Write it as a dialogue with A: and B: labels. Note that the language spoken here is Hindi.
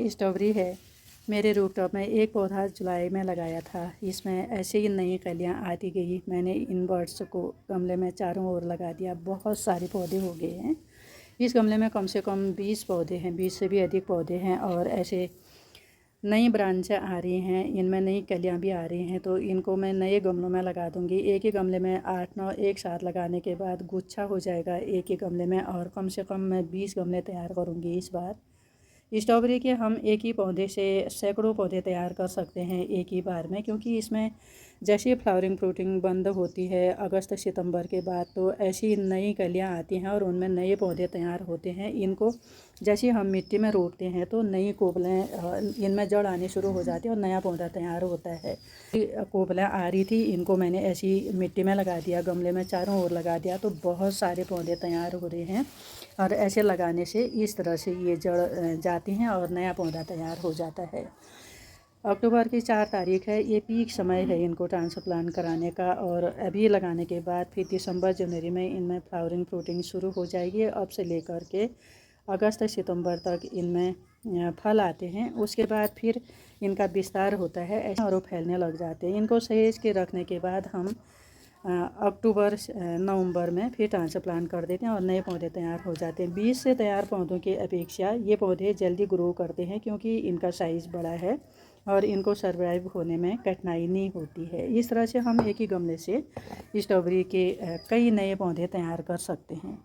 A: स्ट्रॉबेरी है। मेरे रूफटॉप में एक पौधा जुलाई में लगाया था। इसमें ऐसे ही नई कलियां आती गई। मैंने इन बर्ड्स को गमले में चारों ओर लगा दिया। बहुत सारे पौधे हो गए हैं। इस गमले में कम से कम 20 पौधे हैं, 20 से भी अधिक पौधे हैं। और ऐसे नई ब्रांचें आ रही हैं, इनमें नई कलियां भी आ रही हैं। तो इनको मैं नए गमलों में लगा दूंगी। एक ही गमले में 8-9 एक साथ लगाने के बाद गुच्छा हो जाएगा एक ही गमले में। और कम से कम मैं 20 गमले तैयार करूंगी इस बार। स्ट्रॉबेरी के हम एक ही पौधे से सैकड़ों पौधे तैयार कर सकते हैं एक ही बार में, क्योंकि इसमें जैसे फ्लावरिंग फ्रूटिंग बंद होती है अगस्त सितंबर के बाद, तो ऐसी नई कलियां आती हैं और उनमें नए पौधे तैयार होते हैं। इनको जैसे हम मिट्टी में रोपते हैं तो नई कोपलें इनमें जड़ आनी शुरू हो जाती है और नया पौधा तैयार होता है। कोपलें आ रही थी, इनको मैंने ऐसी मिट्टी में लगा दिया, गमले में चारों ओर लगा दिया, तो बहुत सारे पौधे तैयार हो रहे हैं। और ऐसे लगाने से इस तरह से ये जड़ जाती हैं और नया पौधा तैयार हो जाता है। अक्टूबर की 4 तारीख है, ये पीक समय है इनको ट्रांसप्लांट कराने का। और अभी लगाने के बाद फिर दिसंबर जनवरी में इनमें फ्लावरिंग फ्रूटिंग शुरू हो जाएगी। अब से लेकर के अगस्त सितंबर तक इनमें फल आते हैं। उसके बाद फिर इनका विस्तार होता है ऐसे और वो फैलने लग जाते हैं। इनको सहेज के रखने के बाद हम अक्टूबर नवंबर में फिर ट्रांसप्लांट कर देते हैं और नए पौधे तैयार हो जाते हैं। 20 से तैयार पौधों की अपेक्षा ये पौधे जल्दी ग्रो करते हैं, क्योंकि इनका साइज़ बड़ा है और इनको सर्वाइव होने में कठिनाई नहीं होती है। इस तरह से हम एक ही गमले से स्ट्रॉबेरी के कई नए पौधे तैयार कर सकते हैं।